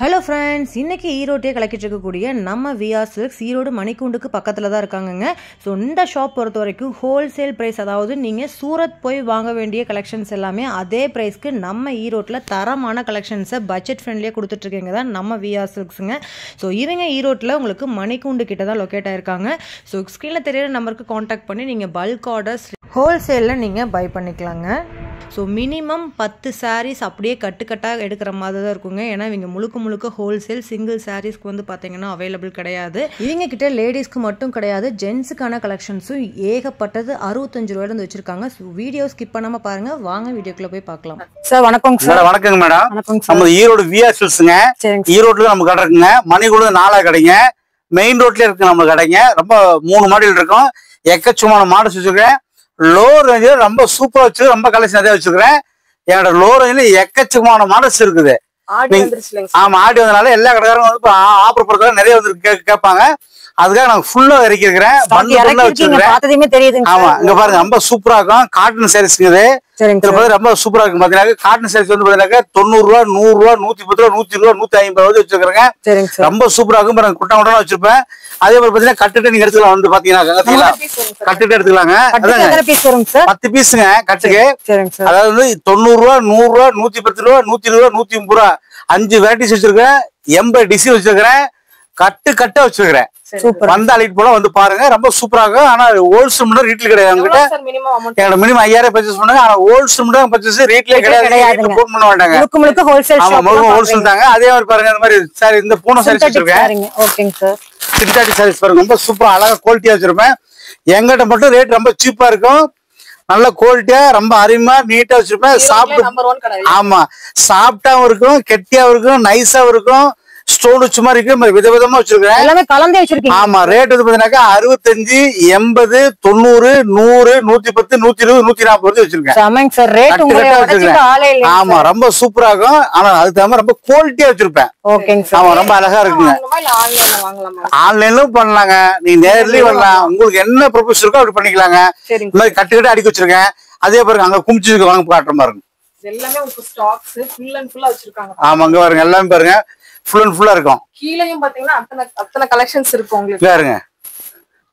Hello friends, இன்றைக்கி ஈரோட்டையே கலக்கிட்டு இருக்கக்கூடிய நம்ம விஆர் சில்க்ஸ் ஈரோடு மணிக்கூண்டுக்கு பக்கத்தில் தான் இருக்காங்கங்க. ஸோ இந்த ஷாப் பொறுத்த வரைக்கும் ஹோல்சேல் ப்ரைஸ், அதாவது நீங்கள் சூரத் போய் வாங்க வேண்டிய கலெக்ஷன்ஸ் எல்லாமே அதே ப்ரைஸ்க்கு நம்ம ஈரோட்டில் தரமான கலெக்ஷன்ஸை பட்ஜெட் ஃப்ரெண்ட்லியாக கொடுத்துட்ருக்கீங்க தான் நம்ம விஆர் சில்க்ஸுங்க. ஸோ இவங்க ஈரோட்டில் உங்களுக்கு மணிக்கூண்டு கிட்ட தான் லொக்கேட் ஆகிருக்காங்க. ஸோ ஸ்க்ரீனில் தெரியிற நம்பருக்கு காண்டாக்ட் பண்ணி நீங்கள் பல்க் ஆர்டர்ஸ் ஹோல்சேலில் நீங்கள் பை பண்ணிக்கலாங்க. ஸோ மினிமம் 10 சாரீஸ் அப்படியே கட்டுக்கட்டாக எடுக்கிற மாதிரி தான் இருக்குங்க. ஏன்னா இவங்க முழுக்க ஹோல்சேல், சிங்கிள் சாரீஸ்க்கு வந்து பார்த்தீங்கன்னா அவைலபிள் கிடையாது. இவங்க கிட்ட லேடிஸ்க்கு மட்டும் கிடையாது, ஜென்ஸுக்கான கலெக்ஷன்ஸும் ஏகப்பட்டது 65 ரூபாயிலிருந்து வச்சிருக்காங்க. ஸோ வீடியோ ஸ்கிப் பண்ணாமல் பாருங்க, வாங்க வீடியோக்குள்ள போய் பார்க்கலாம். சார் வணக்கம் சார். வணக்கங்க மேடம். நம்ம ஈரோடு விஆர் சில்க்ஸ்ங்க. ஈரோட்ல நம்ம கடை இருக்குங்க. மணிக்கூண்டு 4 கடைங்க. மெயின் ரோட்ல இருக்கு நம்ம கடைங்க. ரொம்ப 3 மாடல் இருக்கும். எக்கச்சக்கமான மாடல்ஸ் வச்சிருக்கேன். லோ ரேஞ்சில் ரொம்ப சூப்பரா வச்சு ரொம்ப கலெக்ஷன் நிறைய வச்சிருக்கிறேன். என்னோட லோ ரேஞ்சில் எக்கச்சக்கமான மாடல்ஸ் இருக்குது. ஆமா, ஆடி வந்தனால எல்லா கடைக்காரங்க வந்து ஆஃபர் போடுறதுல நிறைய வந்து கேட்பாங்க. அதுக்காக நான் ஃபுல்லா இறக்கி இருக்கிறேன். ஆமா, இங்க பாருங்க ரொம்ப சூப்பரா இருக்கும். காட்டன் சாரீஸ்ங்க இது. ரொம்ப சூப்பரா இருக்கும். பாத்தீங்கன்னா காட்டன் சாரீஸ் வந்து பாத்தீங்கன்னா 90 ரூபா, 100 ரூபா, 110 ரூபா, 120 ரூபா, 150 வச்சிருக்காங்க. ரொம்ப சூப்பரா இருக்கும். பாருங்க குட்டா குட்டா வச்சிருப்பேன். அதே மாதிரி பாத்தீங்கன்னா கட்டுட்டு நீங்க எடுத்துக்கலாம். வந்து பாத்தீங்கன்னா கட்டுட்டு எடுத்துக்கலாங்க. 10 பீஸுங்க கட்டுக்கு. அதாவது 90 ரூபா, 100 ரூபா, 110 ரூபா, 120 ரூபா, 130 ரூபா, 5 வெரைட்டிஸ் வச்சிருக்கேன். 80 டிசைன் வச்சிருக்கிறேன். கட்டா வச்சிருக்கிறேன். வந்த அழைட்டு போல வந்து பாருங்க. ரொம்ப சூப்பரா இருக்கும். ஆனா ஹோல்சேல் மட்டும் ரீட்ல கிடையாது. என்னோட மினிமம் 5000 பர்ச்சேஸ் பண்ணுங்க. ஆனா ஹோல்சேல் மட்டும் பர்ச்சேஸ் ரீட்ல கிடையாது. போன் பண்ண மாட்டாங்க. ஹோல்சேல் தாங்க. அதே மாதிரி பாருங்க, இந்த மாதிரி சாரி, இந்த பூனை சாரீஸ் வச்சிருக்கேன். சிந்தாடி சாரீஸ் பாருங்க, ரொம்ப சூப்பரா அழகா குவாலிட்டியா வச்சிருப்பேன். எங்கிட்ட மட்டும் ரேட் ரொம்ப சீப்பா இருக்கும். நல்ல குவாலிட்டியா ரொம்ப அருமையா நீட்டா வச்சிருப்பேன். சாப்பிட்டு ஆமா, சாப்பிட்டாவும் இருக்கும், கெட்டியாவும் இருக்கும், நைஸாவும் இருக்கும். ஸ்டோன் வச்ச மாதிரி இருக்கு. விதவிதமா வச்சிருக்கேன். எல்லாமே கலந்தே வச்சிருக்கீங்க. ஆமா, ரேட் வந்து பாத்தீங்கன்னா 65, 80, 90, 100, 110, 120, 140 வச்சிருக்கேன். ஆமா, ரொம்ப சூப்பரா இருக்கும். ஆனா அதுக்கு தகுந்த ரொம்ப குவாலிட்டியா வச்சிருப்பேன். ஆமா, ரொம்ப அழகா இருக்குங்க. ஆன்லைன்லயும் பண்ணலாங்க, நீங்க நேர்லயும் பண்ணலாம். உங்களுக்கு என்ன ப்ரொபோஸ் இருக்கோ அப்படி பண்ணிக்கலாங்க. இந்த மாதிரி கட்டு அடிக்க வச்சிருக்கேன். அதே பாருங்க, அங்க குமிச்சு வாங்க காட்டுற மாதிரி இருக்கும். ஆமா, அங்க பாருங்க, எல்லாமே பாருங்க ஃபுல் அண்ட் ஃபுல்லா இருக்கும். கீழேயும் பாத்தீங்கன்னா அத்தனை கலெக்ஷன்ஸ் இருக்கு உங்களுக்கு. பாருங்க,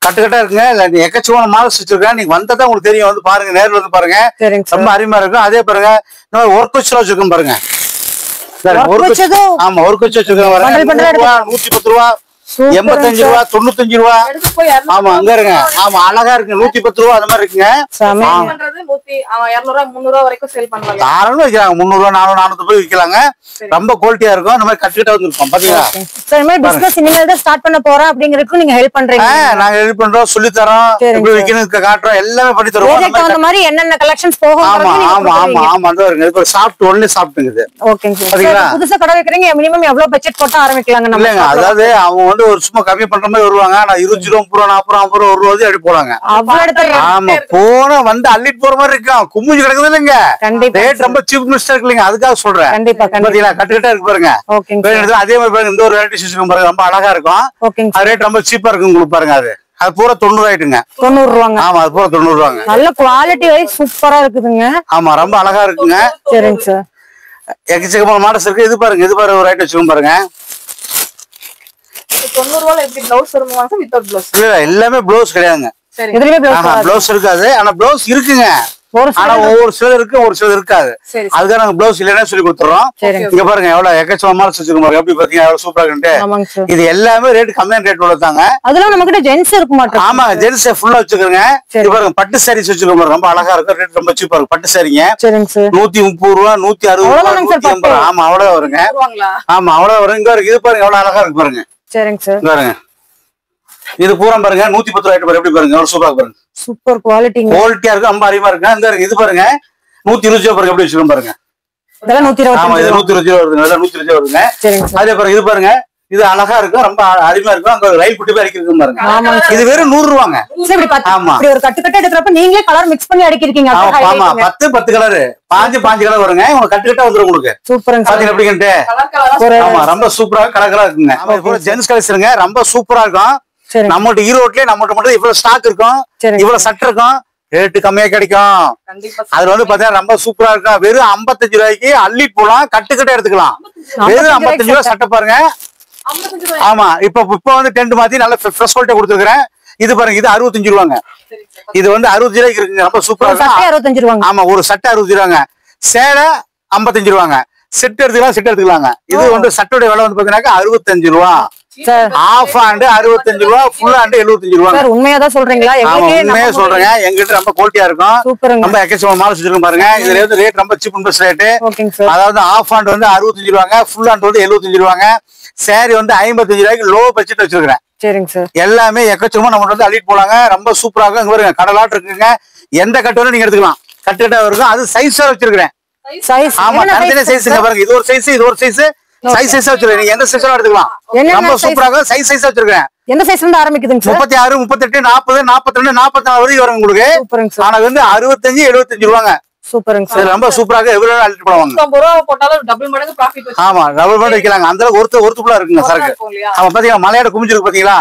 கட்டா இருக்குங்க. எக்கச்சக்கமான மாடல்ஸ் வச்சிருக்கேன். நீங்க வந்தா உங்களுக்கு தெரியும். வந்து பாருங்க, நேர்ல வந்து பாருங்க. ரொம்ப அருமையா இருக்கும். அதே பாருங்க, ஒர்க் வச்சு வச்சிருக்கோம் பாருங்க. ஆமா, ஒர்க் வச்சு வச்சிருக்கோம். 110 ரூபா, 85 ரூபா, 95 ரூபா. ஆமா, அங்க இருங்க. ஆமா, அழகா இருக்கு. 110 ரூபா அந்த மாதிரி இருக்குங்க. 200 வரைக்கும் சேல் பண்ணலாம். தாராளமா விற்கலாங்க. 300 ரூபா, 400, 400 விற்கலாங்க. ரொம்ப குவாலிட்டியா இருக்கும். இந்த மாதிரி கட்டுக்கிட்ட வந்துருக்கோம். பாத்தீங்களா, ஸ்டார்ட் பண்ண போறோம் அப்படிங்கறதுக்கு நீங்க ஹெல்ப் பண்றீங்க. நாங்க ஹெல்ப் பண்றோம், சொல்லி தரோம், எப்படி விற்கணும் காட்டுறோம், எல்லாமே பண்ணி தருவோம். அந்த மாதிரி என்னென்ன கலெக்ஷன்ஸ் போகும். ஆமா ஆமா ஆமா ஆமா, அந்த வருங்க. இப்ப சாப்பிட்டு ஒன்லி சாப்பிட்டுங்குது. பாத்தீங்களா, புதுசா கடை வைக்கிறீங்க. மினிமம் எவ்வளவு பட்ஜெட் போட்டு ஆரம்பிக்கலாங்க? இல்லங்க, அதாவது அவங்க வந்து ஒரு சும்மா கம்மி பண்ற மாதிரி வருவாங்க. நான் 20 ரூபா, 30 ரூபா, 40 ரூபா, 50 ரூபா, 1 ரூபா அப்படி போலாங்க. ஆமா, போன வந்து அள்ளிட்டு போற மாதிரி இருக்கும். குமிஞ்சு கிடக்குது இல்லைங்க. ரேட் ரொம்ப சீப் மிஸ்டேக் இல்லைங்க. அதுக்காக சொல்றேன். பாத்தீங்களா, கட்டுக்கிட்டா இருக்கு பாருங்க. அதே மாதிரி பாருங்க, இந்த ஒரு வெரைட்டி வச்சிருக்கோம் பாருங்க. ரொம்ப அழகா இருக்கும். ரேட் ரொம்ப சீப்பா இருக்கும் உங்களுக்கு. பாருங்க, அது பூரா 90 ஆயிட்டுங்க. 90 ரூபாங்க. ஆமா, அது பூரா 90 ரூபாங்க. நல்ல குவாலிட்டி வைஸ் சூப்பரா இருக்குதுங்க. ஆமா, ரொம்ப அழகா இருக்குங்க. சரிங்க சார். எக்கச்சக்கமான மாடல்ஸ் இருக்கு. இது பாருங்க, இது பாருங்க, ஒரு ரைட் வச்சிருக்கோம் பாருங்க. 90 ரூபாயில எப்படி ப்ளவுஸ் வருமாங்க? Without blouse? இல்ல, எல்லாமே ப்ளவுஸ் கிடையாதுங்க. இதுலயே ப்ளவுஸ் இருக்காது. ஆனா ப்ளவுஸ் இருக்குங்க. ஆனா ஒவ்வொரு சிலர் இருக்கு, ஒரு சிலர் இருக்காது. அதுக்காக நாங்க ப்ளவுஸ் இல்லைன்னா சொல்லி கொடுத்துறோம். இங்க பாருங்க, எவ்வளவு எக்கச்சக்கமான மாடல்ஸ் வச்சிருக்கோம் பாருங்க. எப்படி பாத்தீங்க, எவ்வளவு சூப்பரா இருக்கு. இது எல்லாமே ரேட் கம்மியான ரேட் உள்ளதாங்க. அதெல்லாம் நம்ம கிட்ட ஜென்ஸ் இருக்க மாட்டோம். ஆமா, ஜென்ஸ் ஃபுல்லா வச்சிருக்கோங்க. இது பாருங்க, பட்டு சாரீஸ் வச்சிருக்கோம் பாருங்க. ரொம்ப அழகா இருக்கும். ரேட் ரொம்ப சீப்பா இருக்கும். பட்டு சாரீங்க 130 ரூபா, 160 ரூபா, 180 ரூபா. ஆமா, அவ்வளவு வருங்க. ஆமா, அவ்வளவு வரும். இங்க இருக்கு. இது பாருங்க, எவ்வளவு அழகா இருக்கு பாருங்க. சரிங்க சார். பாருங்க, இது பூரா பாருங்க 110 ரூபாய் பாருங்க. எப்படி பாருங்க, எவ்வளவு சூப்பரா பாருங்க. சூப்பர் குவாலிட்டிங்க. குவாலிட்டியா இருக்கு. ரொம்ப அருமையா இருக்கு. அங்க இருக்கு. இது பாருங்க 120 ரூபாய் பாருங்க. எப்படி வச்சிருக்கோம் பாருங்க. இதெல்லாம் 120. ஆமா, இது 120 ரூபாய் வருதுங்க. இதெல்லாம் 120 ரூபாய் வருதுங்க. அதே பாருங்க, இது பாருங்க, இது அழகா இருக்கும். ரொம்ப அருமையா இருக்கும். அங்க ரயில் குட்டி போய் அடிக்கிறதுக்கு பாருங்க. இது வெறும் 100 ரூபாங்க. ஆமா, ஒரு கட்டு எடுக்கிறப்ப நீங்களே கலர் மிக்ஸ் பண்ணி அடிக்கிறீங்க. ஆமா, 10 கலர், 5 கலர் வருங்க. உங்களுக்கு கட்டு வந்துரும் உங்களுக்கு. சூப்பருங்க. பாத்தீங்க எப்படின்ட்டு. ஆமா, ரொம்ப சூப்பரா கலரா இருக்குங்க. ஜென்ஸ் கலெக்ஷனுங்க. ரொம்ப சூப்பரா இருக்கும். நம்மகிட்ட ஈரோட்லயே நம்மகிட்ட மட்டும் இவ்வளவு ஸ்டாக் இருக்கும். இவ்வளவு சட்டை இருக்கும். ரேட்டு கம்மியா கிடைக்கும். அதுல வந்து பாத்தீங்கன்னா ரொம்ப சூப்பரா இருக்கும். வெறும் 55 ரூபாய்க்கு அள்ளி போலாம், கட்டுக்கட்டை எடுத்துக்கலாம். வெறும் 55 ரூபாய் சட்டை பாருங்க. ஆமா, இப்ப வந்து டென்ட் மாத்தி நல்ல ஃப்ரெஷ் குவாலிட்டி கொடுத்துருக்கேன். இது பாருங்க, இது 65 ரூபாங்க. இது வந்து 60 ரூபாய்க்கு இருக்குங்க. ரொம்ப சூப்பரா இருக்கும். 65 ரூபாங்க. ஆமா, ஒரு சட்டை 60 ரூபாங்க. சேலை 55 ரூபாங்க. செட் எடுத்துக்கலாங்க. இது வந்து சட்டோட விலை வந்து பாத்தீங்கன்னா 65 ரூபா. ஆஃப் ஹேண்ட் 65 ரூபா, ஃபுல் ஹேண்ட் 75 ரூபா. உண்மையாதான் சொல்றீங்களா? உண்மையா சொல்றேங்க. எங்கிட்ட ரொம்ப குவாலிட்டியா இருக்கும். ரொம்ப எக்கச்சக்கமான மாடல்ஸ் வச்சிருக்கோம் பாருங்க. இதுல வந்து ரேட் ரொம்ப சீப் அண்ட் பெஸ்ட் ரேட். அதாவது ஆஃப் ஹேண்ட் வந்து 65 ரூபாங்க, ஃபுல் ஹேண்ட் வந்து 75 ரூபாங்க. சாரி வந்து 55 ரூபாய்க்கு லோ பட்ஜெட் வச்சிருக்கேன். சரிங்க சார். எல்லாமே எக்கச்சக்கமா நம்ம வந்து அள்ளிட்டு போலாங்க. ரொம்ப சூப்பரா இருக்கும். இங்க பாருங்க, கடலாட்டு இருக்குங்க. எந்த கட்டு வேணும் நீங்க எடுத்துக்கலாம். கட்டுக்கட்டா இருக்கும். அது சைஸா வச்சிருக்கேன். ஆமா, தனித்தனி சைஸ்ங்க பாருங்க. இது ஒரு சைஸ், இது ஒரு சைஸ். சைஸா வச்சிருக்கேன். நீங்க எந்த சைஸா எடுத்துக்கலாம். ரொம்ப சூப்பரா இருக்கும். சைஸா வச்சிருக்கேன். எந்த சைஸ்ல இருந்து ஆரம்பிக்குதுங்க சார்? 36, 38, 40, 42, 44 வரைக்கும் வரும் உங்களுக்கு. ஆனா வந்து 65, 75 ரூபாங்க. சூப்பருங்க சார். ரொம்ப சூப்பரா இருக்கு. எவ்வளவு அள்ளிட்டு போவாங்க. 50 ரூபாய் போட்டாலும் டபுள் மடங்கு ப்ராஃபிட் வச்சு. ஆமா, டபுள் மடங்கு வைக்கலாங்க. அந்த அளவுக்கு ஒருத்துக்குள்ள இருக்குங்க சரக்கு. ஆமா, பாத்தீங்களா மலையாட குமிஞ்சிருக்கு பாத்தீங்களா?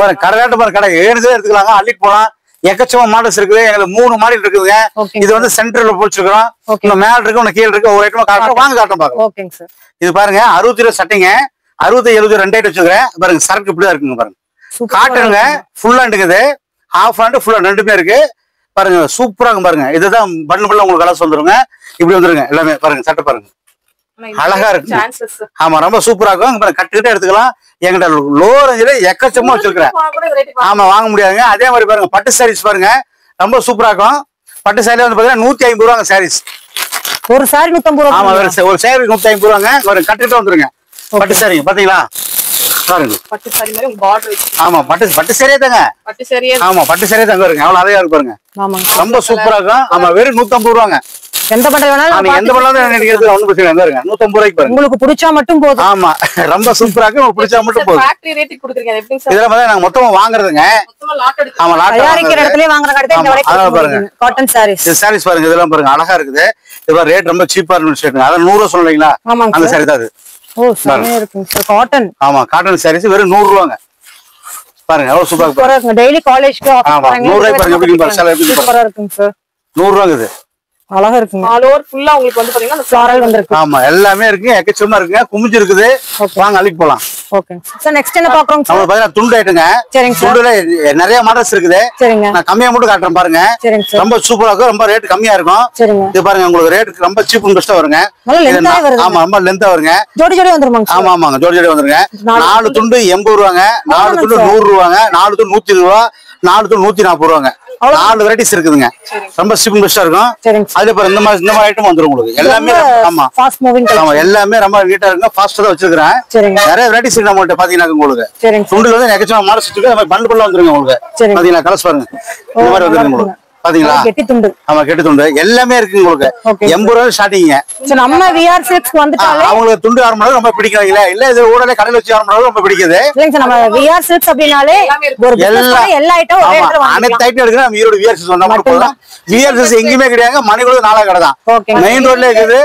பாருங்க, கடலாட்ட பாருங்க, கடை 7 எடுத்துக்கலாங்க. அள்ளிட்டு போலாம். எக்கச்சக்கமா மாடல்ஸ் இருக்குது. எங்களுக்கு 3 மாடல் இருக்குதுங்க. இது வந்து சென்டர்ல போச்சிருக்கோம். இன்னும் மேல இருக்கு, இன்னும் கீழ இருக்கு. ஒரு ஐட்டமா காட்டுறோம், வாங்க காட்டுறோம் பாருங்க. ஓகேங்க சார். இது பாருங்க, 60 ரூபாய் சட்டைங்க. 60, 70 2 ஐட்டம் வச்சிருக்கேன் பாருங்க. சரக்கு இப்படிதான் இருக்குங்க பாருங்க. காட்டனுங்க, ஃபுல் ஹேண்டுக்குது. ஹாஃப் ஹேண்ட், ஃபுல் ஹேண்ட் ரெண்டுமே இருக்கு பாருங்க. சூப்பரா இருக்கும் பாருங்க. இதுதான் பன்னு உங்களுக்கு கலர்ஸ் வந்துருங்க. இப்படி வந்துருங்க எல்லாமே பாருங்க. சட்டை பாருங்க, அழகா இருக்கு. ஆமா, ரொம்ப சூப்பரா இருக்கும். கட்டுக்கிட்டே எடுத்துக்கலாம். எங்கிட்ட லோ ரேஞ்சில எக்கச்சக்கமா வச்சிருக்கிறேன். ஆமா, வாங்க முடியாதுங்க. அதே மாதிரி பாருங்க, பட்டு சாரீஸ் பாருங்க, ரொம்ப சூப்பரா இருக்கும். பட்டு சாரி வந்து பாத்தீங்கன்னா 150 ரூபாங்க சாரீஸ். ஒரு சாரி 150 ரூபா. ஆமா, ஒரு சாரி 150 ரூபாங்க. ஒரு கட்டுக்கிட்ட வந்துருங்க. பட்டு சாரி பாத்தீங்களா பாருங்க. பட்டு சாரி மாதிரி பார்டர் வச்சு. ஆமா, பட்டு சாரியே தாங்க. பட்டு சாரியே. ஆமா, பட்டு சாரியே தாங்க வருங்க. அவ்வளவு அழகா இருக்கு பாருங்க. ரொம்ப சூப்பரா இருக்கும். ஆமா, வெறும் 150 ரூபாங்க. எந்த பண்டல் வேணாலும் நீங்க எந்த பண்டல் நினைக்கிறது ஒண்ணும் பிரச்சனை இல்ல. பாருங்க, 150 ரூபாய்க்கு பாருங்க. உங்களுக்கு பிடிச்சா மட்டும் போதும். ஆமா, ரொம்ப சூப்பரா இருக்கு. உங்களுக்கு பிடிச்சா மட்டும் போதும். ஃபேக்டரி ரேட்டுக்கு கொடுத்துருக்கீங்க. எப்படிங்க சார்? இதெல்லாம் பார்த்தா நாங்க மொத்தமா வாங்குறதுங்க. மொத்தமா லாட் எடுத்து. ஆமா, லாட் தயாரிக்கிற இடத்துலயே வாங்குற கடை இந்த விலைக்கு பாருங்க. காட்டன் சாரீஸ். இந்த சாரீஸ் பாருங்க, இதெல்லாம் பாருங்க, அழகா இருக்குது. இது ரேட் ரொம்ப சீப்பா இருக்கு. அத 100 ரூபாய் சொல்றீங்களா? அந்த சாரி தான் அது. ஓ, செமையா இருக்குங்க சார். காட்டன். ஆமா, காட்டன் சாரீஸ் வெறும் 100 ரூபாங்க. பாருங்க, எவ்வளவு சூப்பரா இருக்கு. டெய்லி காலேஜ்க்கு ஆஃபீஸ் போறாங்க. 100 ரூபாய் பாருங்க, எப்படி பாருங்க. சாரி எப்படி சூப்பரா இருக்குங்க சார். 100 ரூபாய் இது. அழகா இருக்குங்க. ஆல் ஓவர் ஃபுல்லா உங்களுக்கு வந்து பாத்தீங்கன்னா அந்த ஃப்ளாரல் வந்திருக்கு. ஆமா, எல்லாமே இருக்கு. எக்கச்சக்கமா இருக்குங்க. குமிஞ்சு இருக்குது. வாங்க அள்ளிட்டு போலாம். ஓகேங்க சார். நெக்ஸ்ட் என்ன பாக்குறோம் சார்? நம்ம பாத்தீங்கன்னா துண்டு ஐட்டங்க. சரிங்க சார். துண்டுல நிறைய மாடல்ஸ் இருக்குது. சரிங்க. நான் கம்மியா மட்டும் காட்டுறேன் பாருங்க. சரிங்க சார். ரொம்ப சூப்பரா இருக்கும். ரொம்ப ரேட் கம்மியா இருக்கும். சரிங்க. இது பாருங்க, உங்களுக்கு ரேட் ரொம்ப சீப் அண்ட் பெஸ்டா வருங்க. ஆமா, ரொம்ப லென்த்தா வருங்க. ஜோடி ஜோடி வந்துருமாங்க சார்? ஆமா, ஆமாங்க, ஜோடி ஜோடி வந்துருங்க. 4 துண்டு 80 ரூபாங்க. 4 துண்டு 100 ரூபாங்க. 4 துண்டு 120 ரூபா. 4 துண்டு 140 ரூபாங்க. 4 வெரைட்டிஸ் இருக்குதுங்க. ரொம்ப சீப் அண்ட் பெஸ்டா இருக்கும். அதுல பாருங்க, இந்த மாதிரி ஐட்டம் வந்துரும் உங்களுக்கு. எல்லாமே ஆமா, ஃபாஸ்ட் மூவிங். ஆமா, எல்லாமே ரொம்ப நீட்டா இருக்குங்க. ஃபாஸ்டா தான் வச்சிருக்கேன். நிறைய வெரைட்டிஸ் இருக்கு நம்மள்ட்ட. பாத்தீங்கன்னா உங்களுக்கு துண்டுல வந்து எக்கச்சக்கமா மாடல்ஸ் இருக்கு. அந்த மாதிரி பண்டு பண்டலா வந்துருங்க உங்களுக்கு. பாத்தீங்களா, கலர்ஸ் பாருங்க. இந்த மாதிரி வந்துருங்க உங்களுக்கு. பாத்தீங்களா, கெட்டி துண்டு. ஆமா, கெட்டி துண்டு எல்லாமே இருக்கு உங்களுக்கு. 80 ரூபாய் ஸ்டார்டிங். நம்ம VR Silks வந்துட்டாலே அவங்களுக்கு துண்டு ஆரம்பம் ரொம்ப பிடிக்கல. இல்ல இது ஊடல கடையில வச்சு ஆரம்பம் ரொம்ப பிடிக்குது. இல்லங்க சார், நம்ம VR Silks அப்படினாலே ஒரு எல்லா ஐட்டம் ஒரே இடத்துல வாங்கலாம். அனைத்து ஐட்டம் எடுக்கணும். நம்ம ஈரோடு VR Silks வந்தா மட்டும் போதும். VR Silks எங்கயுமே கிடையாது. மணிக்குள்ள 4 கடை தான். மெயின் ரோட்ல இருக்குது.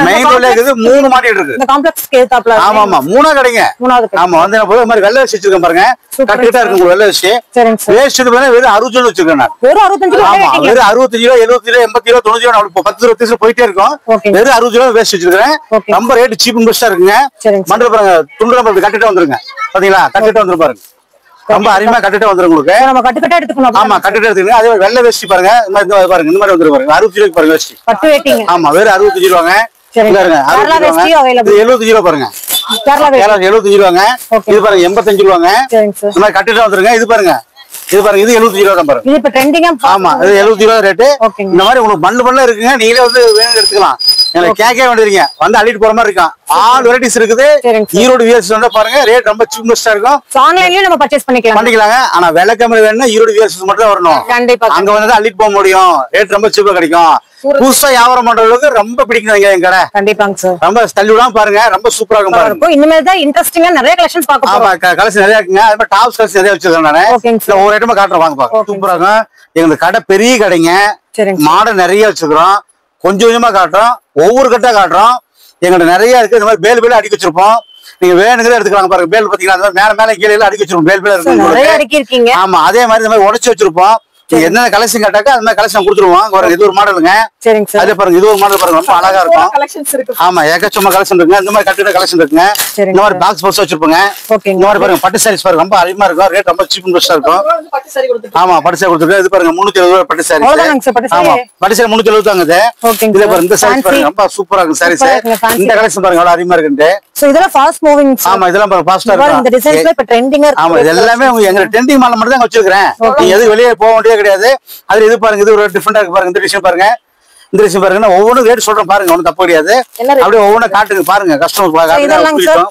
மெயின் ரோட்ல இருக்குது. 3 மாடி இருக்கு. இந்த காம்ப்ளெக்ஸ்க்கு ஏத்தாப்ல. ஆமா ஆமா, 3 கடைங்க. 3வது. ஆமா, வந்து நான் போய் மாதிரி வெள்ளை வச்சு வச்சிருக்கேன் பாருங்க. கட்டிட்டா இருக்கு உங்களுக்கு வெள்ளை வச்சு. சரிங்க சார். வேஸ்ட் இது பாருங்க, வெறும் 60 வச்சிருக்கேன் நான். வெறும் 65 ரூபாய். ஆமா, வெறும் 65 ரூபாய், 70 ரூபாய், 80 ரூபாய், 90 ரூபாய், 10 ரூபாய் பீஸ் போயிட்டே இருக்கும். வெறும் 60 ரூபாய் வேஸ்ட் வச்சிருக்கேன். ரொம்ப ரேட் சீப் அண்ட் பெஸ்டா இருக்குங்க. மண்டல பாருங்க, துண்டு நம்ம கட்டிட்டே வந்துருங்க. பாத்தீங்களா, கட்டிட்டே வந்துரு பாருங்க. ரொம்ப அருமையா கட்டிட்டே வந்துரும் உங்களுக்கு. நம்ம கட்டிட்டே எடுத்துக்கணும். ஆமா, கட்டிட்டே எடுத்துக்கணும். அதே மாதிரி வெள்ளை வேஷ்டி பாருங்க. இந்த பாருங்க, இந்த மாதிரி வந்துரு பாருங்க. 60 ரூபாய்க்கு பாருங்க வேஷ்டி. பட்டு வெட்டிங்க. ஆமா, வெறும் 65 ரூபாங்க. சரிங்க. 75 ரூபாய் பாருங்க. கேரளா 75 ரூபாங்க. இது பாருங்க 85 ரூபாங்க. இந்த மாதிரி கட்டிட்டு வந்துருங்க. இது பாருங்க, இது பாருங்க, இது 75 ரூபா தான் பாருங்க. இது இப்ப ட்ரெண்டிங்கா. ஆமா, இது 75 ரூபா ரேட். இந்த மாதிரி உங்களுக்கு பண்டு இருக்குங்க. நீங்களே வந்து வேணும் எடுத்துக்கலாம். எனக்கு கேக்கே வேண்டியதுங்க. வந்து அள்ளிட்டு போற மாதிரி இருக்கும். ஆல் வெரைட்டிஸ் இருக்குது. ஈரோடு VR Silks வந்தா பாருங்க, ரேட் ரொம்ப சீப்பஸ்டா இருக்கும். ஆன்லைன்லயே நம்ம பர்ச்சேஸ் பண்ணிக்கலாங்க. ஆனா விலை கம்மி வேணும்னா ஈரோடு VR Silks மட்டும் தான் வரணும். கண்டிப்பா அங்க வந்து அள்ளிட்டு போக முடியும். ரேட் ரொம்ப சீப்பா கிடைக்கும். புதுசா வியாபாரம் பண்றவங்களுக்கு ரொம்ப பிடிக்குங்க என் கடை. கண்டிப்பாங்க சார். ரொம்ப தள்ளி விடாம பாருங்க. ரொம்ப சூப்பரா இருக்கும் பாருங்க. இனிமேல் தான் இன்ட்ரெஸ்டிங்கா நிறைய கலெக்ஷன்ஸ் பார்க்க போறோம். ஆமா, கலெக்ஷன் நிறைய இருக்குங்க. அது மாதிரி டாப்ஸ் கலெக்ஷன் நிறைய வச்சிருக்கேன் நானு. ஒரு ஐட்டமா காட்டுறேன் வாங்க பாருங்க. சூப்பரா இருக்கும். எங்க கடை பெரிய கடைங்க. மாடல் நிறைய வச்சிருக்கோம். கொஞ்சம் கொஞ்சமா காட்டுறோம். ஒவ்வொரு கட்டா காட்டுறோம். எங்கள்ட்ட நிறைய இருக்கு. இந்த மாதிரி பேல் அடிக்க வச்சிருப்போம். நீங்க வேணுங்கிறத எடுத்துக்கலாம் பாருங்க. பேல் பாத்தீங்கன்னா மேல மேல கீழே அடிக்க வச்சிருப்போம். பேல் இருக்கு. ஆமா, அதே மாதிரி இந்த மாதிரி உடைச்சு வச்சிருப்போம். நீங்க என்ன கலெக்ஷன் கேட்டாக்கா அந்த மாதிரி கலெக்ஷன் கொடுத்துருவோம். ஒரு இது ஒரு மாடலுங்க. சரிங்க சார். அதே பாருங்க இது ஒரு மாடல் பாருங்க ரொம்ப அழகா இருக்கும். கலெக்ஷன்ஸ் இருக்கு. ஆமா ஏகச்சமா கலெக்ஷன் இருக்குங்க. இந்த மாதிரி கட்டிட கலெக்ஷன் இருக்குங்க. இந்த மாதிரி பாக்ஸ் பாக்ஸ் வச்சிருப்போங்க. இந்த மாதிரி பாருங்க பட்டு சாரீஸ் பாருங்க ரொம்ப அருமையா இருக்கும். ரேட் ரொம்ப சீப் அண்ட் பெஸ்டா இருக்கும். பட்டு சாரி கொடுத்துட்டு. ஆமா பட்டு சாரி கொடுத்துருக்கு. இது பாருங்க 370 ரூபாய் பட்டு சாரி. அவ்வளவுதாங்க சார் பட்டு ஆமா சாரி. பட்டு சாரி 370 தாங்க இது. ஓகேங்க இதுல சார். பாருங்க இந்த சாரீஸ் பாருங்க ரொம்ப சூப்பரா இருக்கு சாரீஸ். இந்த கலெக்ஷன் பாருங்க எவ்வளவு அருமையா இருக்குன்னு. சோ இதெல்லாம் ஃபாஸ்ட் மூவிங் சார். ஆமா இதெல்லாம் பாருங்க ஃபாஸ்டா இந்த இருக்கும். டிசைன்ஸ்ல இப்ப ட்ரெண்டிங்கா இருக்கு. ஆமா இது எல்லாமே எங்க ட்ரெண்டிங் மாடல் மட்டும் தான் வச்சிருக்கேன். நீங்க எதுக்கு வெளியே போக வேண்டியதே கிடையாது. அதுல இது பாருங்க இது ஒரு டிஃபரெண்டா இருக்கு பாருங்க. இந்த டிசைன் பாருங்க. இந்த டிசைன் பாருங்க நான் ஒவ்வொன்றும் ரேட் சொல்றேன் பாருங்க. ஒன்றும் தப்பு கிடையாது. அப்படியே ஒவ்வொன்றும் காட்டுங்க பாருங்க கஸ்டமர் காட்டுங்க.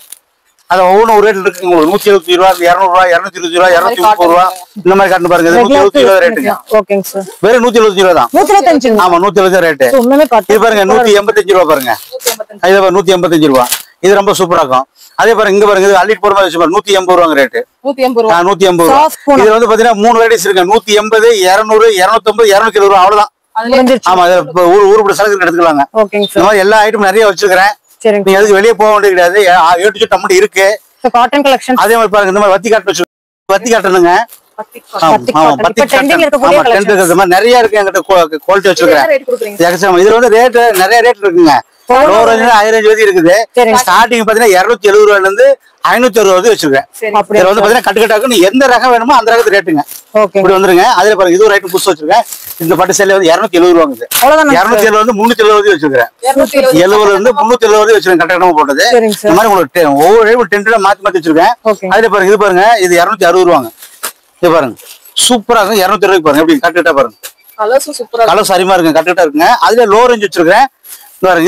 அது ஒவ்வொன்றும் ஒரு ரேட் இருக்கு. உங்களுக்கு 170 ரூபா 200 ரூபா 220 ரூபா 230 ரூபா இந்த மாதிரி காட்டு பாருங்க. 170 ரூபா ரேட்டுங்க. ஓகேங்க சார். வெறும் 170 ரூபா தான். 175. ஆமா 170 ரேட்டு. இது பாருங்க 185 ரூபா பாருங்க. இது பாருங்க 185 ரூபா. இது ரொம்ப சூப்பரா இருக்கும். அதே பாருங்க இங்க பாருங்க இது அள்ளிட்டு போற மாதிரி வச்சு பாருங்க 180 ரூபாங்க ரேட்டு. 180 ரூபா. 180 ரூபா. இது வந்து பாத்தீங்கன்னா 3 வெரைட்டிஸ் இருக்கு. 180 200 250 220 ரூபா அவ்வளவுதான். ஆமா ஊருப்படி சரக்கு எடுத்துக்கலாங்க. இந்த மாதிரி எல்லா ஐட்டமும் நிறைய வச்சிருக்கிறேன். நீங்க அதுக்கு வெளியே போக வேண்டியது கிடையாது. ஏட்டு நம்மகிட்ட இருக்கு. Cotton collection. அதே மாதிரி பாருங்க இந்த மாதிரி வத்தி காட்டு வச்சு வத்தி காட்டணுங்க. நிறைய இருக்கு என்கிட்ட குவாலிட்டி வச்சிருக்கேன். இதுல வந்து ரேட் நிறைய ரேட் இருக்குங்க. லோ ரேஞ்ச் ஹை ரேஞ்ச் வரைக்கும் இருக்குது. ஸ்டார்டிங் பாத்தீங்கன்னா 270 ரூபாயில இருந்து 560 வரைக்கும் வச்சிருக்கேன். இதுல வந்து பாத்தீங்கன்னா கட்டுக்கட்டாக்கு நீ எந்த ரகம் வேணுமோ அந்த ரகத்து ரேட்டுங்க. இப்படி வந்துருங்க. அதுல பாருங்க இது ஒரு ஐட்டம் புதுசு வச்சிருக்கேன். இந்த பட்டு சேலை வந்து 270 ரூபாங்க. 270 வந்து 370 வரைக்கும் வச்சிருக்கேன். 70 இருந்து 370 வரைக்கும் வச்சிருக்கேன். கட்டணமா போட்டது. இந்த மாதிரி உங்களுக்கு ஒவ்வொரு டென்ட்ல மாத்தி மாத்தி வச்சிருக்கேன். அதுல பாருங்க இது பாருங்க இது 260 ரூபாங்க. இது பாருங்க சூப்பரா இருக்கும். 200 ரூபாய்க்கு பாருங்க எப்படி கட்டுக்கிட்டா பாருங்க. கலர்ஸ் அருமையா இருக்கு. கட்டுக்கிட்டா இருக்குங்க. அதுல லோ ரேஞ்ச் வச்சிருக்கேன்.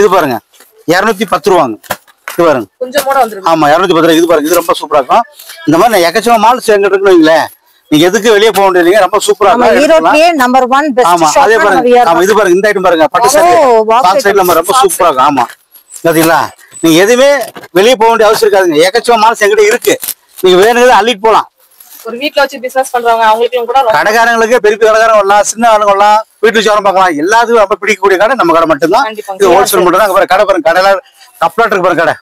இது பாருங்க 210 ரூபாங்க. இது பாருங்க ஆமா 210 ரூபாய். இது பாருங்க இது ரொம்ப சூப்பரா இருக்கும். இந்த மாதிரி நான் எக்கச்சமா மால் சேர்ந்து இருக்குன்னு வைங்களேன். நீங்க எதுக்கு வெளியே போக வேண்டியது ரொம்ப சூப்பரா இருக்கும். நம்பர் 1 பெஸ்ட் ஆமா அதே பாருங்க. ஆமா இது பாருங்க இந்த ஐட்டம் பாருங்க பட்டு சாரி பாக்ஸ் சைடுல ரொம்ப சூப்பரா இருக்கும். ஆமா பாத்தீங்களா நீங்க எதுவுமே வெளியே போக வேண்டிய அவசியம் இருக்காதுங்க. எக்கச்சமா மால் எங்கிட்ட இருக்கு. நீங்க வேணுங்கிறது அள்ளிட்டு போலாம். ஒரு வீட்ல வச்சு பிசினஸ் பண்றவங்க அவங்களுக்கு கூட கடைக்காரங்களுக்கு பெரிய கடைக்காரங்க வரலாம், சின்ன ஆளுங்க வரலாம், வீட்டு வச்சு வர பார்க்கலாம். எல்லாத்துக்கும் ரொம்ப பிடிக்கக்கூடிய கடை நம்ம கடை மட்டும்தான். இது ஹோல்சேல் மட்டும் தான். கடை பாருங்க கடையில கப்ளாட் இருக்கு பாருங்க. கடை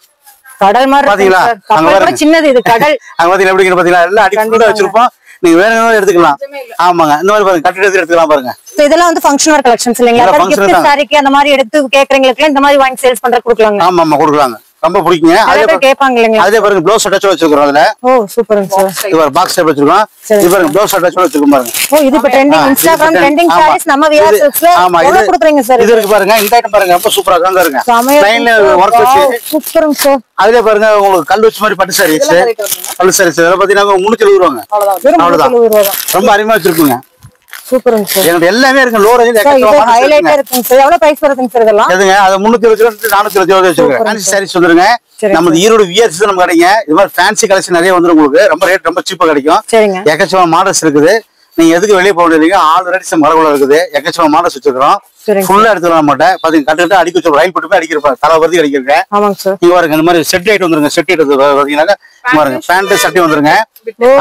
கடல் மாதிரி பாத்தீங்களா அங்க பாருங்க சின்னது இது கடல். அங்க பாத்தீங்களா எப்படி பாத்தீங்களா எல்லாம் அடிக்கடி வச்சிருப்போம். நீங்க வேணும்னாலும் எடுத்துக்கலாம். ஆமாங்க இந்த மாதிரி பாருங்க கட்டிட எடுத்துக்கலாம் பாருங்க. இதெல்லாம் வந்து ஃபங்க்ஷன் வேர் கலெக்ஷன்ஸ் இல்லைங்களா? கிஃப்ட் சாரிக்கு அந்த மாதிரி எடுத்து கேக்குறவங்களுக்கு இந்த மாதிரி வாங்கி சேல்ஸ் பண்ற கொடுக்கலாங்க. ஆமா ஆமா கொடுக்கலாங்க. ரொம்ப பிடிக்குங்க. கேட்பாங்க இல்லைங்களா? அதே பாருங்க ப்ளவுஸ் அட்டாச் வச்சிருக்கோம். அதுல ஓ சூப்பருங்க சார். இது ஒரு பாக்ஸ் டைப் வச்சிருக்கோம். இது பாருங்க ப்ளவுஸ் அட்டாச் வச்சிருக்கோம் பாருங்க. ஓ இது இப்ப ட்ரெண்டிங் இன்ஸ்டாகிராம் ட்ரெண்டிங் சாரீஸ் நம்ம வியாசஸ்ல எவ்வளவு கொடுக்குறீங்க சார்? இது இருக்கு பாருங்க. இந்த ஐட்டம் பாருங்க ரொம்ப சூப்பரா இருக்கு. லைன்ல வர்க் வச்சு சூப்பருங்க சார். அதுல பாருங்க உங்களுக்கு கல் வச்சு மாதிரி பட்டு சாரீஸ் கல் சாரீஸ் இதெல்லாம் பாத்தீங்கன்னா 370 ரூபாங்க. அவ்வளவுதான். ரொம்ப அருமையா வச்சிருக்குங்க. சூப்பருங்க சார். எனக்கு எல்லாமே இருக்கு. லோ ரேஞ்ச் ஹைலைட்டா இருக்குங்க சார். எவ்வளவு பிரைஸ் வருதுங்க சார் இதெல்லாம்? எதுங்க அது 370 ரூபாய் 470 ரூபாய் வச்சிருக்கேன். ஃபேன்சி சாரீஸ் வந்துருங்க. நம்ம ஈரோடு விஆர்சி நம்ம கடைங்க. இது மாதிரி ஃபேன்சி கலெக்ஷன் நிறைய வந்துரும் உங்களுக்கு. ரொம்ப ரேட் ரொம்ப சீப்பா கிடைக்கும். எக்கச்சமா மாடல்ஸ் இருக்குது. நீங்க எதுக்கு வெளியே போக வேண்டியது ஆல்ரெடி நம்ம கடைக்குள்ள இருக்குது. எக்கச்சமா மாடல்ஸ் வச்சிருக்கோம். ஃபுல்லா எடுத்துக்கலாம் மாட்டேன். பாத்தீங்க கட்டுக்கிட்டு அடிக்க வச்சு ரயில் போட்டு போய் அடிக்கிறப்ப தலைவர்த்தி அடிக்கிறேன். இங்க பாருங்க இந்த மாதிரி செட் ஐட்டம் வந்துருங்க. செட் ஐட்டம் பாத்தீங்கன்னா பாருங்க பேண்ட் சட்டை வந்துருங்க.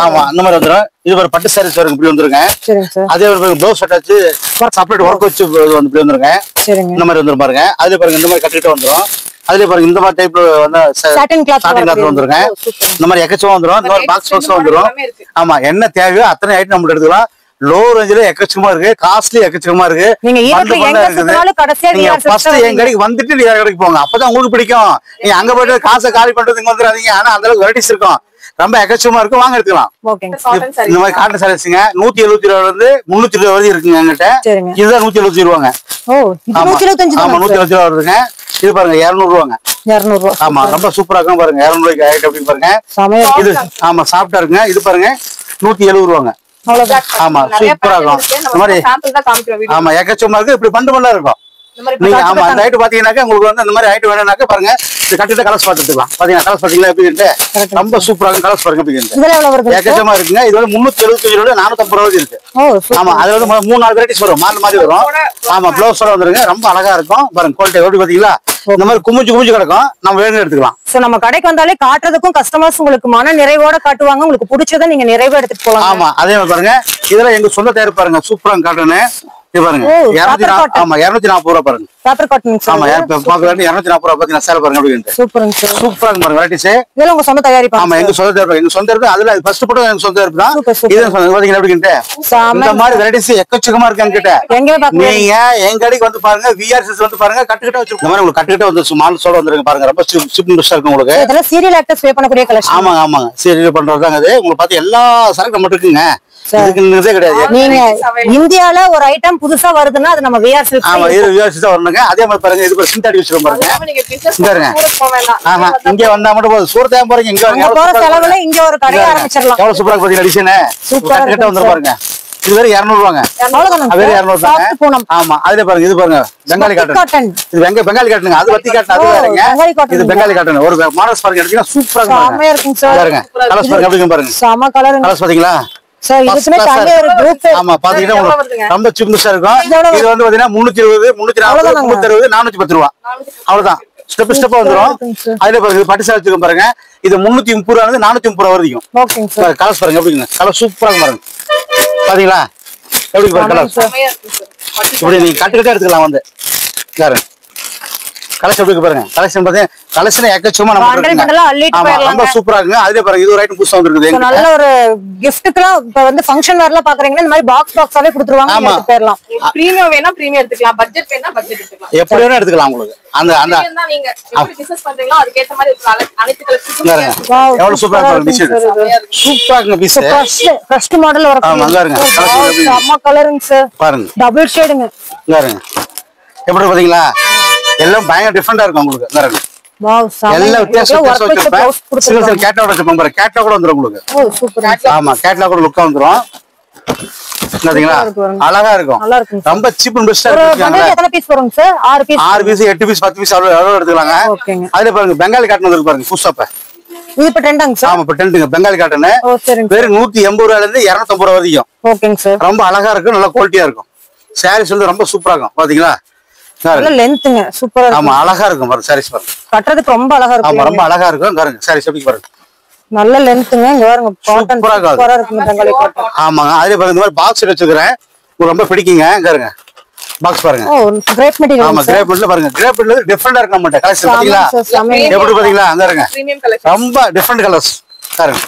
ஆமா அந்த மாதிரி வந்துரும். இது ஒரு பட்டு சாரீஸ் வரும் இப்படி வந்துருங்க. அதே ஒரு ப்ளவுஸ் அட்டாச்சு செப்பரேட் ஒர்க் வச்சு இப்படி வந்துருங்க. இந்த மாதிரி வந்துரும் பாருங்க. அதுல பாருங்க இந்த மாதிரி கட்டிட்டு வந்துரும். அதுல பாருங்க இந்த மாதிரி டைப்ல வந்து சாட்டின் கிளாத் வந்துருங்க. இந்த மாதிரி எக்கச்சமா வந்துரும். இந்த மாதிரி பாக்ஸ் பாக்ஸ் வந்துரும். ஆமா என்ன தேவையோ அத்தனை ஐட்டம் நம்ம எடுத்துக்கலாம். லோ ரேஞ்சில எக்கச்சக்கமா இருக்கு. காஸ்ட்லி எக்கச்சக்கமா இருக்கு. நீங்க ஃபர்ஸ்ட் என் கடைக்கு வந்துட்டு நீங்க கடைக்கு போங்க. அப்பதான் உங்களுக்கு பிடிக்கும். நீங்க அங்க போயிட்டு காசை காலி பண்றது இங்க வந்துடாதீங்க. ஆனா அந்த அளவுக்கு வெரைட்டிஸ் இருக்கும். ரொம்ப எக்கச்சக்கமா இருக்கும். வாங்க எடுத்துக்கலாம். இந்த மாதிரி காட்டன் சாரீஸ்ங்க 170 ரூபாயில இருந்து 300 ரூபாய் வரைக்கும் இருக்குங்க என்கிட்ட. இதுதான் 170 ரூபாங்க. ஆமா 170 ரூபாய் வருதுங்க. இது பாருங்க 200 ரூபாங்க. 200 ரூபாய். ஆமா ரொம்ப சூப்பரா இருக்கும் பாருங்க. 200 ரூபாய்க்கு ஐட்டம் எப்படி பாருங்க. இது ஆமா சாஃப்ட்டா இருக்குங்க. இது பாருங்க 170 ரூபாங்க. ஆமா சூப்பரா இருக்கும். இந்த மாதிரி ஆமா எக்கச்சக்கமா இருக்கு. இப்படி பண்டமெல்லாம் இருக்கும். நீங்க ஆமா அந்த ஐட்டம் பாத்தீங்கன்னாக்க உங்களுக்கு வந்து இந்த மாதிரி ஐட்டம் வேணும்னாக்க பாருங்க. இது கட்டிட்ட கலர்ஸ் பாத்துக்கலாம். பாத்தீங்கன்னா கலர்ஸ் பாத்தீங்களா எப்படி இருக்கு. ரொம்ப சூப்பரா இருக்கும். கலர்ஸ் பாருங்க எப்படி இருக்கு. எக்கச்சக்கமா இருக்குங்க. இது வந்து 375 ரூபாய் 450 ரூபாய் இருக்கு. ஆமா அதுல வந்து 3-4 வெரைட்டிஸ் வரும். மாறி மாறி வரும். ஆமா ப்ளவுஸோட வந்துருங்க. ரொம்ப அழகா இருக்கும் பாருங்க. குவாலிட்டி எப்படி பாத்தீங்களா. இந்த மாதிரி குமிஞ்சு கிடக்கும். நம்ம வேணும் எடுத்துக்கலாம். சோ நம்ம கடைக்கு வந்தாலே காட்டுறதுக்கும் கஸ்டமர்ஸ் உங்களுக்கு மன நிறைவோட காட்டுவாங்க. உங்களுக்கு பிடிச்சதை நீங்க நிறைவா எடுத்துட்டு போலாம். ஆமா அதே மாதிரி பாருங்க. இதெல்லாம் எங்க சொந்த தயாரிப்பு பாருங்க. சூப்பரா காட்டுன்னு இது பாருங்க. 240 ரூபாய் பாருங்க. Paper cotton sir. ஆமா பாக்கலாம் 240 ரூபாய் பாத்தீங்கன்னா சேல பாருங்க எப்படி இருக்கு. சூப்பருங்க சார். சூப்பரா இருக்கு பாருங்க வெரைட்டிஸ். இதெல்லாம் உங்க சொந்த தயாரிப்பு. ஆமா எங்க சொந்த தயாரிப்பு. எங்க சொந்த தயாரிப்பு. அதுல ஃபர்ஸ்ட் போட்டோ எங்க சொந்த தயாரிப்பு தான். இது பாத்தீங்கன்னா எப்படி இருக்கு. இந்த மாதிரி வெரைட்டிஸ் எக்கச்சக்கமா இருக்கு என்கிட்ட. எங்க பாக்க நீங்க எங்க கடைக்கு வந்து பாருங்க. விஆர்சிஸ் வந்து பாருங்க. கட்டுக்கிட்ட வச்சிருக்கோம். இந்த மாதிரி உங்களுக்கு கட்டுக்கிட்ட வந்து மால்ஸோட வந்துருங்க பாருங்க. ரொம்ப சீப் பெஸ்டா இருக்கு உங்களுக்கு. இதெல்லாம் சீரியல் ஆக்டர்ஸ் பே பண்ணக்கூடிய கலெக்ஷன். ஆமாங்க ஆமாங்க சீரியல் பண்றதுதாங்க அது. உங்களுக்கு பார்த்து எல்லா சரக்கு நம்ம இருக்குங்க. இதுக்குன்னதே கிடையாது. நீங்க இந்தியால ஒரு ஐட்டம் புதுசா வருதுன்னா அது நம்ம விஆர் சில்க். ஆமா இது விஆர்சிஸ் தான் வரணுங்க. அதே மாதிரி பாருங்க இது ஒரு சிந்தாடி வச்சிருக்கோம் பாருங்க. இங்க இருங்க. ஆமா இங்க வந்தா மட்டும் போதும். சூரத்தே போறீங்க இங்க அங்க போற செலவுல இங்க ஒரு கடை ஆரம்பிச்சிரலாம். எவ்வளவு சூப்பரா பாத்தீங்க டிசைன். சூப்பரா கிட்ட வந்து பாருங்க. இது வேற 200 ரூபாங்க. அவ்வளவுதான். அது வேற 200 தாங்க. ஆமா அதுல பாருங்க இது பாருங்க பெங்காலி காட்டன். இது பெங்காலி காட்டனுங்க. அது வத்தி காட்டன் அது வேறங்க. இது பெங்காலி காட்டன். ஒரு மாடல்ஸ் பாருங்க எடுத்தீங்கன்னா சூப்பரா இருக்கு. செமையா இருக்குங்க சார். பாருங்க கலர்ஸ் பாருங்க எப்படி பாருங்க. செம கலருங்க. கலர்ஸ் பாத்தீங்களா சார் இதுக்குமே தனியா ஒரு குரூப். ஆமா பாத்தீங்கன்னா ரொம்ப சிம்பிளா இருக்கும். இது வந்து பாத்தீங்கன்னா 320 340 360 410 ரூபாய் அவ்வளவுதான். ஸ்டெப் ஸ்டெப்பா வந்துரும். அதுல பாருங்க பட்டு சேலை வச்சிருக்கோம் பாருங்க. இது 330 ரூபாய் இருந்து 430 ரூபாய் வரைக்கும். ஓகேங்க சார். கலர்ஸ் பாருங்க எப்படிங்க. கலர் சூப்பரா இருக்கு பாருங்க. பாத்தீங்களா எப்படி பாருங்க கலர். இப்படி நீங்க கட்டுக்கிட்டே எடுத்துக்கலாம் வந்து பாருங்க. கலெக்ஷன் எப்படி பாருங்க. கலெக்ஷன் பாத்தீங்க கலெக்ஷன் ஏக்கச்சமா ரொம்ப சூப்பரா இருக்குங்க. அதுல பாருங்க இது ஒரு ஐட்டம் புதுசா வந்திருக்குது. நல்ல ஒரு கிஃப்ட்டுக்குலாம் இப்ப வந்து ஃபங்க்ஷன் வேர்ல பாக்குறீங்கன்னா இந்த மாதிரி பாக்ஸாவே கொடுத்துருவாங்க. எடுத்து போயிரலாம். பிரீமியம் வேணா பிரீமியம் எடுத்துக்கலாம். பட்ஜெட் வேணா பட்ஜெட் எடுத்துக்கலாம். எப்படி வேணா எடுத்துக்கலாம் உங்களுக்கு. அந்த அந்த நீங்க எப்படி பிசினஸ் பண்றீங்களோ அதுக்கு ஏத்த மாதிரி அனைத்து கலெக்ஷன்ஸ் எவ்வளவு சூப்பரா இருக்கு டிசைன். சூப்பரா இருக்கு பீஸ். ஃபர்ஸ்ட் மாடல் வர ஆமா நல்லா இருக்கு. செம்ம கலருங்க சார். பாருங்க டபுள் ஷேடுங்க. பாருங்க எப்படி பாத்தீங்களா எல்லாம் பயங்கர டிஃபரெண்டா இருக்கும் உங்களுக்கு. பாருங்க வாவ் செம்ம. எல்லாம் வித்தியாசமா வச்சிருப்பேன். சிங்கிள் கேட்டலாக் வச்சிருப்போம் பாருங்க. கேட்டலாக் கூட வந்துரும் உங்களுக்கு. ஓ சூப்பர். ஆமா கேட்டலாக் கூட லுக்கா வந்துரும். பாத்தீங்களா அழகா இருக்கும். நல்லா இருக்கு. ரொம்ப சீப் அண்ட் பெஸ்டா இருக்கு. எத்தனை பீஸ் வரும் சார்? 6 பீஸ் 8 பீஸ் 10 பீஸ் அவ்வளவு எடுத்துக்கலாங்க. ஓகேங்க. அதுல பாருங்க பெங்காலி காட்டன் இருக்கு பாருங்க புதுசாப்ப. இது இப்ப ட்ரெண்டாங்க சார். ஆமா இப்ப ட்ரெண்டுங்க பெங்காலி காட்டன். ஓ சரிங்க. வெறும் 180 ரூபாயில இருந்து 250 ரூபாய் வரைக்கும். ஓகேங்க சார். ரொம்ப அழகா இருக்கும். நல்ல குவாலிட்டியா இருக்கும். சாரீஸ் வந்து ரொம்ப சூப்பரா இருக்கும். பாத்தீங்களா நல்ல லென்த்ங்க சூப்பரா இருக்கு. ஆமா அழகா இருக்கும் பாருங்க சாரீஸ் பாருங்க. கட்டறதுக்கு ரொம்ப அழகா இருக்கு. ஆமா ரொம்ப அழகா இருக்கும். பாருங்க சாரீஸ் எப்படி பாருங்க. நல்ல லென்த்ங்க. இங்க பாருங்க காட்டன் சூப்பரா இருக்கு பெங்காலி காட்டன். ஆமாங்க அதுல பாருங்க இந்த மாதிரி பாக்ஸ் வச்சிருக்கேன். உங்களுக்கு ரொம்ப பிடிக்குங்க. பாருங்க பாக்ஸ் பாருங்க. ஓ கிரேப் மெட்டீரியல். ஆமா கிரேப் மெட்டீரியல் பாருங்க. கிரேப் மெட்டீரியல் டிஃபரெண்டா இருக்கு நம்மட்ட கலெக்ஷன் பாத்தீங்களா எப்படி பாத்தீங்களா அங்க இருங்க. பிரீமியம் கலெக்ஷன் ரொம்ப டிஃபரெண்ட் கலர்ஸ் பாருங்க.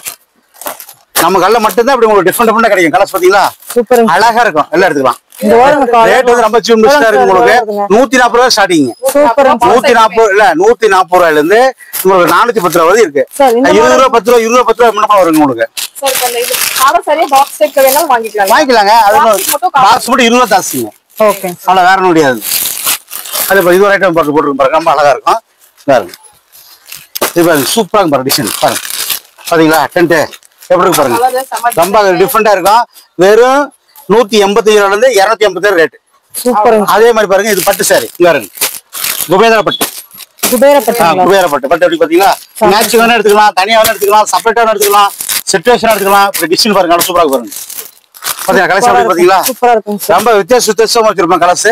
நம்ம கல்ல மட்டும் தான் அப்படி உங்களுக்கு டிஃபரெண்டா கிடைக்கும். கலர்ஸ் பாத்தீங்களா சூப்பர் அழகா இருக்கும். எல்லாம் எடுத்துக்கலாம். இந்த வாரங்க ரேட் வந்து ரொம்ப சீப் பெஸ்டா இருக்கு உங்களுக்கு. 140 ரூபாய் ஸ்டார்டிங். சூப்பர். 140 இல்ல 140 ரூபாயில இருந்து உங்களுக்கு 410 ரூபாய் வரை இருக்கு. 20 ரூபாய் 10 ரூபாய் 20 ரூபாய் 10 ரூபாய் முன்னமா வருங்க உங்களுக்கு. சார் இந்த இது சாரா சரியா பாக்ஸ் செட் வேணா வாங்கிக்கலாம். வாங்கிக்கலாங்க. அது பாக்ஸ் மட்டும் 20 ரூபாய் தாசிங்க. ஓகே அவ்வளவு வேற முடியாது. அது இது ஒரு ஐட்டம் போட்டு போட்டுருக்கு பாருங்க. ரொம்ப அழகா இருக்கும். பாருங்க இது பாருங்க சூப்பரா பாருங்க டிசைன் பாருங்க. பாத்தீங்களா டென்ட் எப்படி இருக்கு பாருங்க. ரொம்ப டிஃபரெண்டா இருக்கும். வெறும் 185 ரூபாயில இருந்து 280 ரேட். சூப்பர். அதே மாதிரி பாருங்க இது பட்டு சாரி பாருங்க. குபேர பட்டு. குபேர பட்டு பட்டு எப்படி பாத்தீங்களா மேட்ச் வேணா எடுத்துக்கலாம். தனியா வேணா எடுத்துக்கலாம். செப்பரேட்டா வேணா எடுத்துக்கலாம். செட்டுவேஷனா எடுத்துக்கலாம். இப்படி டிசைன் பாருங்க நல்லா சூப்பரா பாருங்க. பாத்தீங்களா கலெக்ஷன் எப்படி பாத்தீங்களா சூப்பரா இருக்குங்க சார். ரொம்ப வித்தியாசமா வச்சிருப்போம் கலர்ஸ்.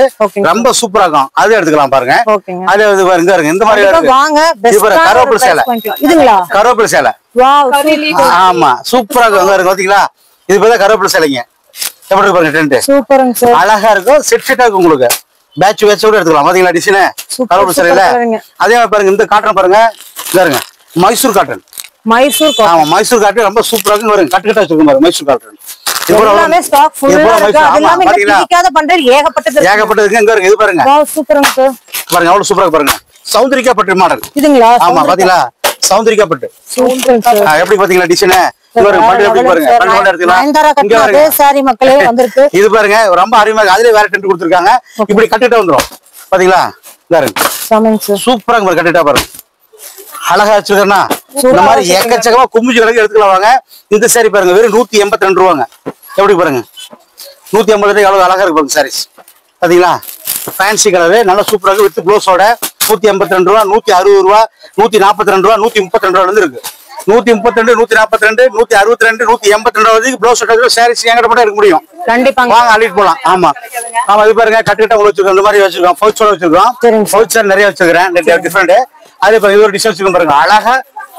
ரொம்ப சூப்பரா இருக்கும். அது எடுத்துக்கலாம் பாருங்க. ஓகேங்க. அது இது பாருங்க இருக்கு. இந்த மாதிரி இருக்கு. வாங்க இது பாருங்க கரோப்பல் சேலை. இதுங்களா கரோப்பல் சேலை. வாவ் ஆமா சூப்பரா இருக்கு. பாத்தீங்களா இது பார்த்தா கரோப்பல் சேலைங்க. எப்படி இருக்கு பாருங்க டென்ட். சூப்பருங்க சார். அழகா இருக்கும். செட்டா இருக்கும் உங்களுக்கு. பேட்ச் கூட எடுத்துக்கலாம். பாத்தீங்களா டிசைன் கரோப்பல் சேலையில. அதே மாதிரி பாருங்க இந்த காட்டன் பாருங்க. பாருங்க மைசூர் காட்டன். மைசூர் காட்டன். ஆமா மைசூர் காட்டன் ரொம்ப சூப்பரா இருக்கு. பாருங்க கட்டுக்கிட்ட வச்சிருக்கோம் பாருங்க மைசூர் காட்டன். எல்லாமே ஸ்டாக் ஃபுல்லா இருக்கு. அதெல்லாம் இங்க பிடிக்காத பண்றது ஏகப்பட்டது இங்க பாருங்க. இது பாருங்க வாவ் சூப்பருங்க சார். பாருங்க அவ்வளவு சூப்பரா பாருங்க. சௌந்தரிகா பட்டு மாடல். இதுங்களா ஆமா பாத்தீங்களா சௌந்தரிகா பட்டு. சூப்பருங்க சார். எப்படி பாத்தீங்களா டிசைன் பாருங்க. பட்டு எப்படி பாருங்க. பட்டு எடுத்துக்கலாம். இங்க பாருங்க சாரி மக்களே வந்திருக்கு. இது பாருங்க ரொம்ப அருமையா இருக்கு. அதுலயே வேற டென்ட் கொடுத்திருக்காங்க. இப்படி கட்டிட்டா வந்துரும். பாத்தீங்களா பாருங்க சமங்க சார். சூப்பரா இருக்கு கட்டிட்டா பாருங்க. அழகா வச்சிருக்கேன்னா இந்த மாதிரி ஏக்கச்சக்கமா கும்பிச்சு கணக்கு எடுத்துக்கலாம் வாங்க. இந்த சாரி பாருங்க வெறும் 182 ரூபாங்க. எப்படி பாருங்க 150 எவ்வளவு அழகா இருக்கு பாருங்க சாரீஸ். பாத்தீங்களா ஃபேன்சி கலரு நல்லா சூப்பரா இருக்கு. வித் ப்ளவுஸோட 182 ரூபா 160 ரூபா 142 ரூபா 132 ரூபால இருந்து இருக்கு. 132 142 162 182 வரைக்கும் ப்ளவுஸ் சாரீஸ் எங்கிட்ட மட்டும் எடுக்க முடியும். கண்டிப்பா வாங்க அள்ளிட்டு போலாம். ஆமா ஆமா இது பாருங்க கட்டுக்கிட்ட வச்சிருக்கோம். இந்த மாதிரி வச்சிருக்கோம். பவுச்சோட வச்சிருக்கோம். பவுச்சர் நிறைய வச்சிருக்கேன். டிஃபரெண்ட். அதே பாருங்க இது ஒரு டிசைன் வச்சிருக்கோம் பாருங்க. அழகா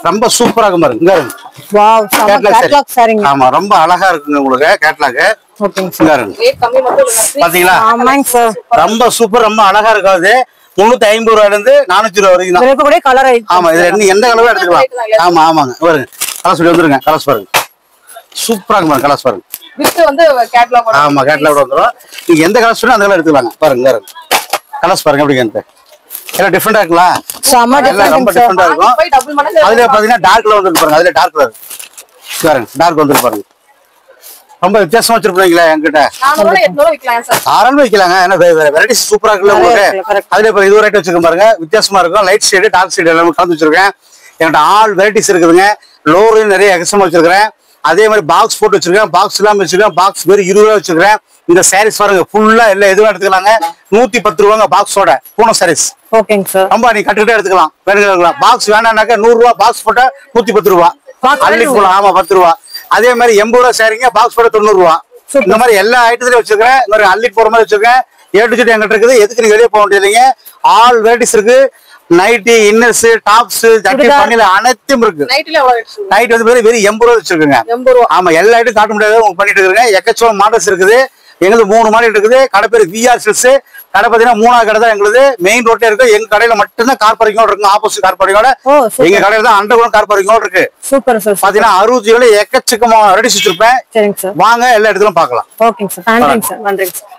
ரொம்ப சூப்பரா இருக்கும் பாருங்க. இங்க பாருங்க வாவ் கேட்லாக் சாரிங்க. ஆமா ரொம்ப அழகா இருக்குங்க உங்களுக்கு கேட்லாக். ஓகேங்க சார். ரேட் கம்மி மட்டும் இல்ல. பாத்தீங்களா ஆமாங்க சார். ரொம்ப சூப்பர் ரொம்ப அழகா இருக்காது. 350 ரூபாயில இருந்து 400 ரூபாய் வரைக்கும் தான். கூட கலர் ஆமா, இதுல எந்த கலரும் எடுத்துக்கலாம். ஆமா ஆமாங்க, பாருங்க கலர் சொல்லி வந்துருங்க. கலர்ஸ் பாருங்க, சூப்பரா இருக்கு பாருங்க. கலர்ஸ் பாருங்க, வந்து கேட்டலாக். ஆமா கேட்டலாக் வந்துரும். நீங்க எந்த கலர்ஸ் வேணும் அந்த கலர் எடுத்துக்கலாங்க. பாருங்க பாருங்க கலர்ஸ் பாருங்க எப்படி இருக்கு. எல்லாம் டிஃபரெண்டா இருக்குங்களா? ரொம்ப டிஃபரெண்டா இருக்கும். அதுல பாத்தீங்கன்னா டார்க் கலர் வந்து பாருங்க. அதுல டார்க் கலர் பாருங்க, டார்க் வந்து பாருங்க. ரொம்ப வித்தியாசமா வச்சிருப்பீங்களா என்கிட்ட? தாராளமா வைக்கலாங்க. ஏன்னா வெரைட்டிஸ் சூப்பரா இருக்குல்ல உங்களுக்கு. அதுல இப்ப இது ஒரு ரேட் வச்சிருக்கேன் பாருங்க, வித்தியாசமா இருக்கும். லைட் ஷேடு டார்க் ஷேடு எல்லாமே கலந்து வச்சிருக்கேன். என்கிட்ட ஆல் வெரைட்டிஸ் இருக்குதுங்க. லோரையும் நிறைய எக்ஸாம் வச்சிருக்கேன். அதே மாதிரி பாக்ஸ் போட்டு வச்சிருக்கேன். பாக்ஸ் எல்லாம் வச்சிருக்கேன். பாக்ஸ் வெறும் 20 ரூபா வச்சிருக்கேன். இந்த சாரீஸ் பாருங்க ஃபுல்லா எல்லாம் எதுவும் எடுத்துக்கலாங்க. 110 ரூபாங்க பாக்ஸோட பூனம் சாரீஸ். ஓகேங்க சார். ரொம்ப நீ கட்டுக்கிட்டே எடுத்துக்கலாம். வேணுங்களா பாக்ஸ் வேணாம்னாக்கா 100 ரூபா, பாக்ஸ் போட்டா 110 ரூபா. அள்ளிட்டு போலாம். ஆமா 10 ரூபா. அதே மாதிரி 80 ரூபா சாரீங்க, பாக்ஸ் போட 90 ரூபா. இந்த மாதிரி எல்லா ஐட்டத்திலயும் வச்சிருக்கேன். இந்த மாதிரி அள்ளிட்டு போற மாதிரி வச்சிருக்கேன். ஏட்டு எங்கிட்ட இருக்குது. எதுக்கு நீங்க வெளியே போக வேண்டியதுங்க. ஆல் வெரைட்டிஸ் இருக்கு. நைட்டி, இன்னர்ஸ், டாப்ஸ், ஜாக்கெட், பனில அனைத்தும் இருக்கு. நைட் வந்து வெறும் 80 ரூபா வச்சிருக்கேங்க. ஆமா, எல்லா ஐட்டும் காட்ட முடியாது உங்களுக்கு பண்ணிட்டு இருக்கேன். எக்கச்சோம் மாடல்ஸ் இருக்குது. எங்களுக்கு 3 மாடல் இருக்குது. கடை பேர் விஆர் சில்ஸ். கடை பாத்தீங்கன்னா 3ஆவது கடை தான் எங்களுக்கு. மெயின் ரோட்ல இருக்கு. எங்க கடையில மட்டும்தான் கார் பார்க்கிங் இருக்கு. ஆப்போசிட் கார் பார்க்கிங்கோட எங்க கடையில தான் அண்டர் கிரவுண்ட் கார் பார்க்கிங் இருக்கு. Super sir. பாத்தீங்கன்னா 60 எக்கச்சக்கமா ரெடி வச்சிருப்பேன். சரிங்க சார். வாங்க எல்லா இடத்துலயும் பார்க்கலாம். ஓகேங்க சார். நன்றிங்க சார். நன்றிங்க சார்.